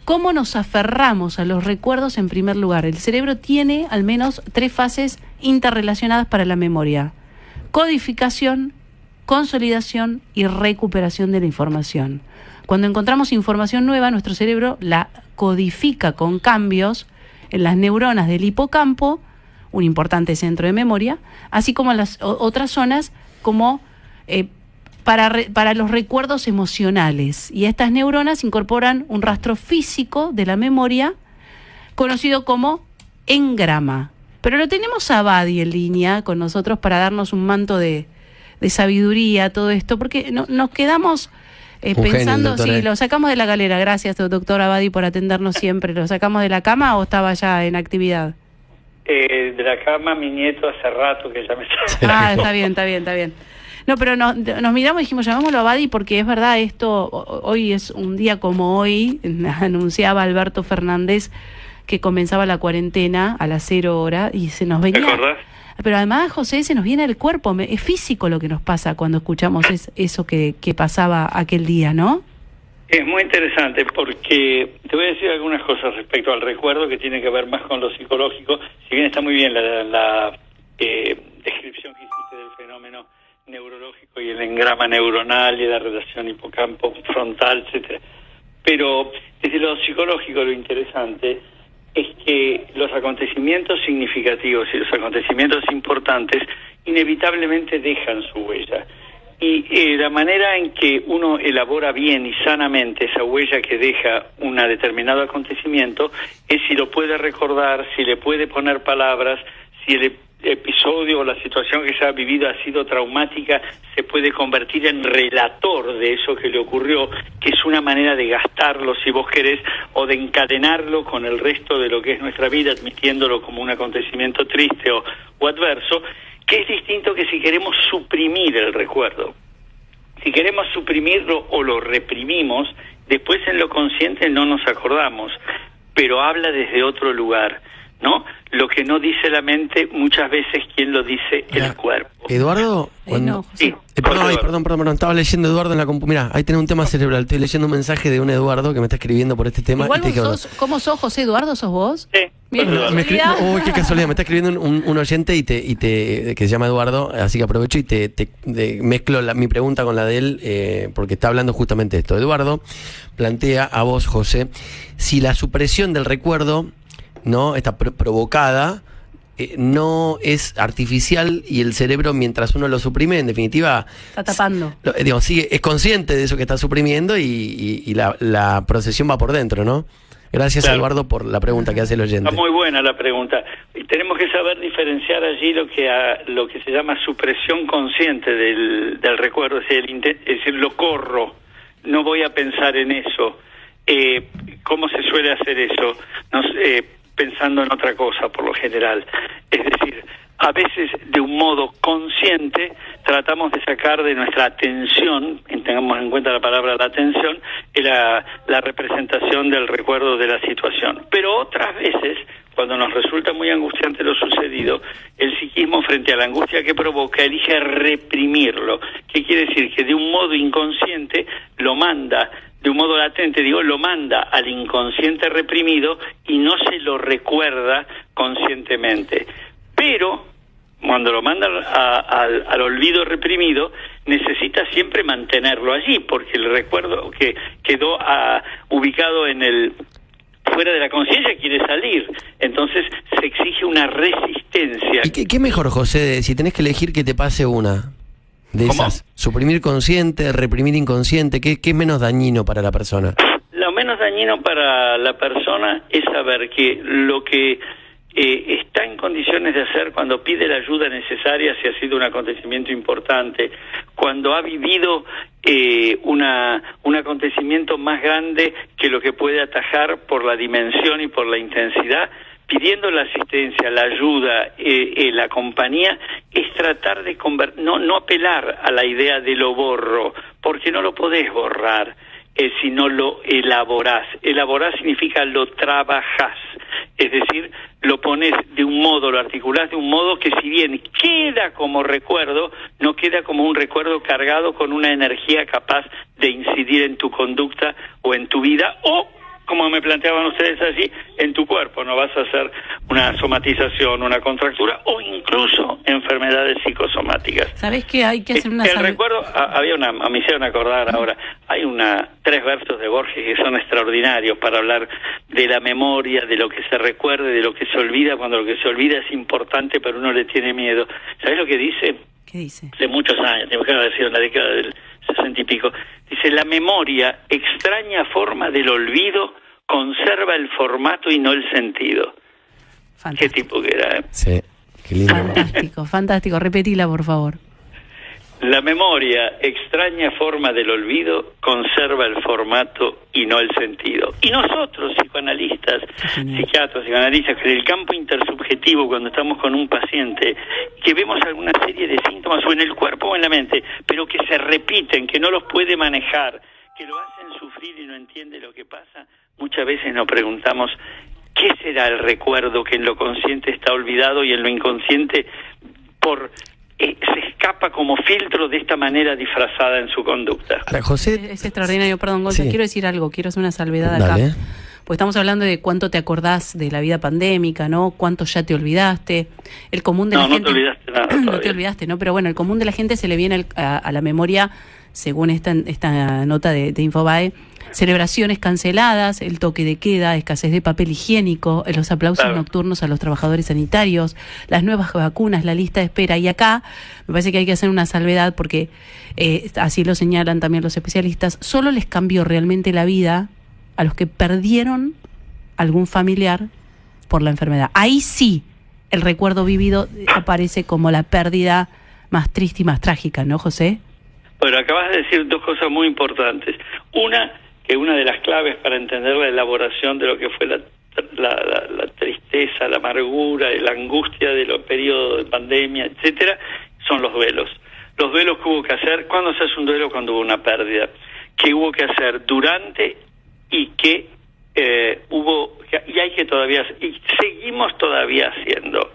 cómo nos aferramos a los recuerdos en primer lugar. El cerebro tiene al menos 3 fases interrelacionadas para la memoria: codificación, consolidación y recuperación de la información. Cuando encontramos información nueva, nuestro cerebro la codifica con cambios en las neuronas del hipocampo, un importante centro de memoria, así como en las otras zonas como para los recuerdos emocionales. Y estas neuronas incorporan un rastro físico de la memoria conocido como engrama. Pero lo tenemos a Abadi en línea con nosotros para darnos un manto de sabiduría, todo esto, porque nos quedamos pensando, genio, sí, lo sacamos de la galera. Gracias, doctor Abadi, por atendernos siempre. ¿Lo sacamos de la cama o estaba ya en actividad? De la cama, mi nieto hace rato que ya me está... Ah, está bien. No, pero nos miramos y dijimos, llamámoslo a Abadi porque es verdad, esto hoy es un día como hoy, anunciaba Alberto Fernández que comenzaba la cuarentena a las 0 horas y se nos venía... ¿Te acordás? Pero además, José, se nos viene al cuerpo, es físico lo que nos pasa cuando escuchamos eso que pasaba aquel día, ¿no? Es muy interesante porque te voy a decir algunas cosas respecto al recuerdo que tiene que ver más con lo psicológico. Si bien está muy bien la descripción que hiciste del fenómeno neurológico y el engrama neuronal y la relación hipocampo frontal, etcétera. Pero desde lo psicológico lo interesante es que los acontecimientos significativos y los acontecimientos importantes inevitablemente dejan su huella. Y la manera en que uno elabora bien y sanamente esa huella que deja un determinado acontecimiento es si lo puede recordar, si le puede poner palabras, si el episodio o la situación que se ha vivido ha sido traumática, se puede convertir en relator de eso que le ocurrió, que es una manera de gastarlo, si vos querés, o de encadenarlo con el resto de lo que es nuestra vida, admitiéndolo como un acontecimiento triste o adverso, que es distinto que si queremos suprimir el recuerdo. Si queremos suprimirlo o lo reprimimos, después en lo consciente no nos acordamos, pero habla desde otro lugar, ¿no? Lo que no dice la mente, muchas veces, ¿quién lo dice? El cuerpo. Eduardo, No, Sí. perdón, estaba leyendo Eduardo en la computadora. Mirá, ahí tenés un tema cerebral. Estoy leyendo un mensaje de un Eduardo que me está escribiendo por este tema. Igual y te dije, ¿cómo sos, José Eduardo? ¿Sos vos? Sí. Bien, uy, qué casualidad, me está escribiendo un oyente que se llama Eduardo, así que aprovecho y te mezclo mi pregunta con la de él, porque está hablando justamente de esto. Eduardo plantea a vos, José, si la supresión del recuerdo, ¿no?, está provocada, no es artificial y el cerebro, mientras uno lo suprime, en definitiva está tapando. Sí, es consciente de eso que está suprimiendo y la procesión va por dentro, ¿no? Gracias, claro, Eduardo, por la pregunta que hace el oyente. Está muy buena la pregunta. Y tenemos que saber diferenciar allí lo que se llama supresión consciente del recuerdo, es decir, lo corro, no voy a pensar en eso. ¿Cómo se suele hacer eso? Pensando en otra cosa, por lo general. Es decir, a veces de un modo consciente tratamos de sacar de nuestra atención, tengamos en cuenta la palabra la atención, la representación del recuerdo de la situación. Pero otras veces, cuando nos resulta muy angustiante lo sucedido, el psiquismo, frente a la angustia que provoca, elige reprimirlo. ¿Qué quiere decir? Que de un modo inconsciente lo manda, de un modo latente, lo manda al inconsciente reprimido y no se lo recuerda conscientemente. Pero cuando lo manda al olvido reprimido, necesita siempre mantenerlo allí, porque el recuerdo que quedó ubicado fuera de la conciencia quiere salir. Entonces se exige una resistencia. ¿Y qué mejor, José, si tenés que elegir que te pase una de esas? Suprimir consciente, reprimir inconsciente, ¿qué es menos dañino para la persona? Lo menos dañino para la persona es saber que lo que está en condiciones de hacer cuando pide la ayuda necesaria, si ha sido un acontecimiento importante, cuando ha vivido un acontecimiento más grande que lo que puede atajar por la dimensión y por la intensidad, pidiendo la asistencia, la ayuda, la compañía, es tratar de no apelar a la idea de lo borro, porque no lo podés borrar si no lo elaborás. Elaborás significa lo trabajás, es decir, lo pones de un modo, lo articulás de un modo que, si bien queda como recuerdo, no queda como un recuerdo cargado con una energía capaz de incidir en tu conducta o en tu vida, o como como me planteaban ustedes allí, en tu cuerpo. No vas a hacer una somatización, una contractura o incluso enfermedades psicosomáticas. ¿Sabés que hay que hacer una... El recuerdo, me hicieron acordar ahora, hay 3 versos de Borges que son extraordinarios para hablar de la memoria, de lo que se recuerde, de lo que se olvida, cuando lo que se olvida es importante, pero uno le tiene miedo. ¿Sabés lo que dice? ¿Qué dice? De muchos años, tengo que haber sido en la década del 60 y pico. Dice, la memoria, extraña forma del olvido, conserva el formato y no el sentido. Fantástico. Qué tipo que era, ¿eh? Sí, qué lindo. Fantástico, fantástico. Repetila, por favor. La memoria, extraña forma del olvido, conserva el formato y no el sentido. Y nosotros, psicoanalistas, psiquiatras, psicoanalistas, que en el campo intersubjetivo, cuando estamos con un paciente, que vemos alguna serie de síntomas o en el cuerpo o en la mente, pero que se repiten, que no los puede manejar, que lo hacen sufrir y no entiende lo que pasa, muchas veces nos preguntamos, ¿qué será el recuerdo que en lo consciente está olvidado y en lo inconsciente se escapa como filtro de esta manera disfrazada en su conducta? Ahora, José, Es extraordinario, perdón, Gonza, sí. quiero decir algo, quiero hacer una salvedad acá. Dale. Pues estamos hablando de cuánto te acordás de la vida pandémica, ¿no? Cuánto ya te olvidaste. El común de la gente... No te olvidaste nada. No te olvidaste, ¿no? Pero bueno, el común de la gente se le viene a la memoria, según esta nota de Infobae, celebraciones canceladas, el toque de queda, escasez de papel higiénico, los aplausos nocturnos a los trabajadores sanitarios, las nuevas vacunas, la lista de espera. Y acá me parece que hay que hacer una salvedad porque, así lo señalan también los especialistas, solo les cambió realmente la vida a los que perdieron algún familiar por la enfermedad. Ahí sí el recuerdo vivido aparece como la pérdida más triste y más trágica, ¿no, José? Bueno, acabas de decir 2 cosas muy importantes. Que una de las claves para entender la elaboración de lo que fue la tristeza, la amargura, la angustia de los periodos de pandemia, etcétera, son los duelos. Los duelos que hubo que hacer, ¿cuándo se hace un duelo? Cuando hubo una pérdida. Que hubo que hacer durante y que hay que todavía, y seguimos todavía haciendo.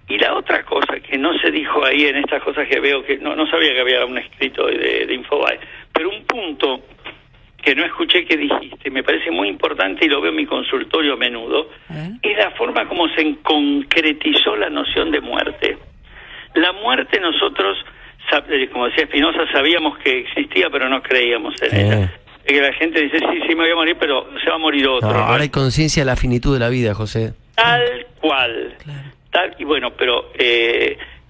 Y la otra cosa que no se dijo ahí en estas cosas que veo, que no sabía que había un escrito de Infobae, pero un punto que no escuché que dijiste, me parece muy importante y lo veo en mi consultorio a menudo, es la forma como se concretizó la noción de muerte. La muerte nosotros, como decía Spinoza, sabíamos que existía, pero no creíamos en ella. Que la gente dice, sí, me voy a morir, pero se va a morir otro. No, ahora hay conciencia de la finitud de la vida, José. Tal cual. Claro. Y bueno, pero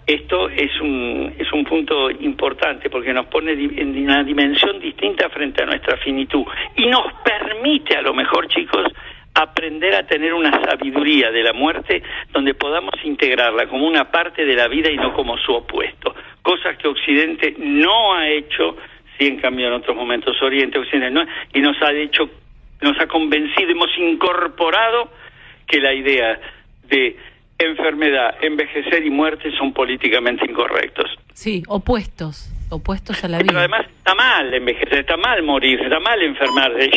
esto es un punto importante porque nos pone en una dimensión distinta frente a nuestra finitud y nos permite a lo mejor, chicos, aprender a tener una sabiduría de la muerte donde podamos integrarla como una parte de la vida y no como su opuesto. Cosas que Occidente no ha hecho, sí, en cambio en otros momentos Oriente, Occidente no, y nos ha convencido, hemos incorporado que la idea de enfermedad, envejecer y muerte son políticamente incorrectos. Sí, opuestos a la vida. Pero además está mal envejecer, está mal morir, está mal enfermarse.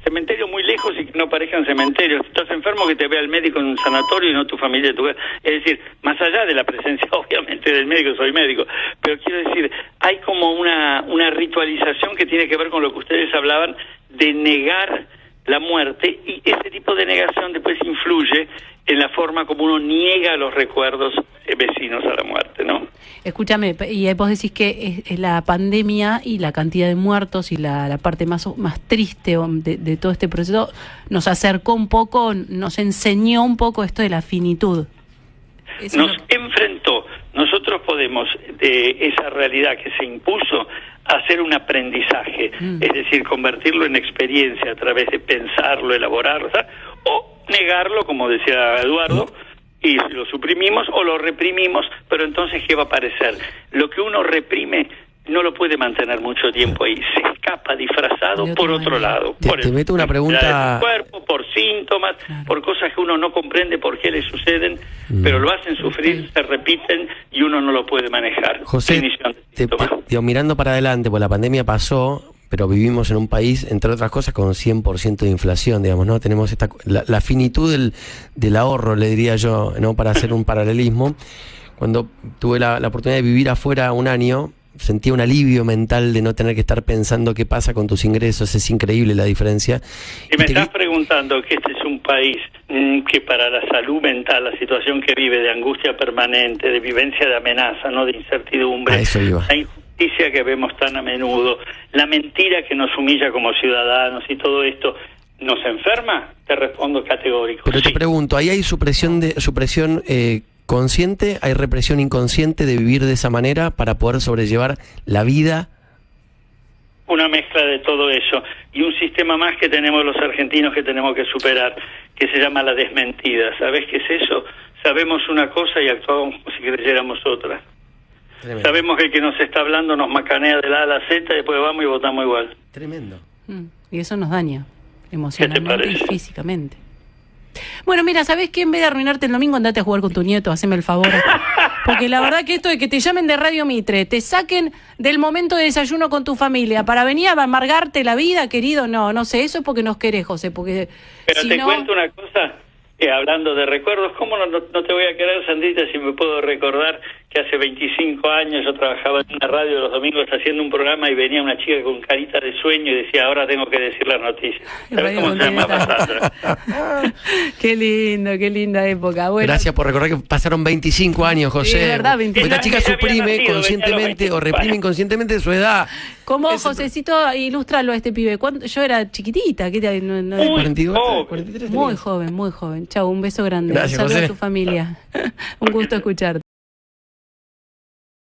Cementerio muy lejos y que no parezcan cementerios. Si estás enfermo, que te vea el médico en un sanatorio y no tu familia. Es decir, más allá de la presencia, obviamente, del médico, soy médico, pero quiero decir, hay como una ritualización que tiene que ver con lo que ustedes hablaban de negar la muerte, y ese tipo de negación después influye en la forma como uno niega los recuerdos vecinos a la muerte, ¿no? Escúchame, y vos decís que es la pandemia y la cantidad de muertos y la parte más triste de todo este proceso nos acercó un poco, nos enseñó un poco esto de la finitud. Nos enfrentó. Nosotros podemos, de esa realidad que se impuso, hacer un aprendizaje, es decir, convertirlo en experiencia a través de pensarlo, elaborarlo, o negarlo, como decía Eduardo, y lo suprimimos o lo reprimimos, pero entonces ¿qué va a aparecer? Lo que uno reprime no lo puede mantener mucho tiempo ahí, se escapa disfrazado por otro lado. Te meto una pregunta... Por cuerpo, por síntomas, por cosas que uno no comprende por qué le suceden, pero lo hacen sufrir, se repiten y uno no lo puede manejar. José, mirando para adelante, pues la pandemia pasó, pero vivimos en un país, entre otras cosas, con 100% de inflación, digamos, ¿no? Tenemos la finitud del ahorro, le diría yo, ¿no? Para hacer un paralelismo. Cuando tuve la oportunidad de vivir afuera un año, sentía un alivio mental de no tener que estar pensando qué pasa con tus ingresos. Es increíble la diferencia. Y me estás preguntando que este es un país que para la salud mental, la situación que vive de angustia permanente, de vivencia de amenaza, no de incertidumbre, a eso iba. la injusticia que vemos tan a menudo, la mentira que nos humilla como ciudadanos y todo esto, ¿nos enferma? Te respondo categórico. Pero sí. te pregunto, ¿ahí hay supresión consciente? ¿Hay represión inconsciente de vivir de esa manera para poder sobrellevar la vida? Una mezcla de todo eso y un sistema más que tenemos los argentinos que tenemos que superar, que se llama la desmentida. ¿Sabés qué es eso? Sabemos una cosa y actuamos como si creyéramos otra. Tremendo. Sabemos que el que nos está hablando nos macanea de la A a la Z y después vamos y votamos igual. Tremendo. Y eso nos daña emocionalmente y físicamente. Bueno, mira, ¿sabés qué? En vez de arruinarte el domingo, andate a jugar con tu nieto, haceme el favor. Porque la verdad que esto de que te llamen de Radio Mitre, te saquen del momento de desayuno con tu familia para venir a amargarte la vida, querido, no sé, eso es porque nos querés, José, porque pero si te no... cuento una cosa, hablando de recuerdos, ¿cómo no te voy a querer, Sandrita, si me puedo recordar que hace 25 años yo trabajaba en una radio los domingos haciendo un programa y venía una chica con carita de sueño y decía, ahora tengo que decir las noticias. ¿Sabes cómo se llama? Qué linda época. Bueno, gracias por recordar que pasaron 25 años, José. Sí, verdad, 25. Esta chica suprime conscientemente o reprime inconscientemente su edad. ¿Cómo, Josecito, ilústralo a este pibe? Yo era chiquitita. ¿Qué te, no, 42, 43. Muy joven, muy joven. Chau, un beso grande. Gracias, Un saludo José. a tu familia. Un gusto escucharte.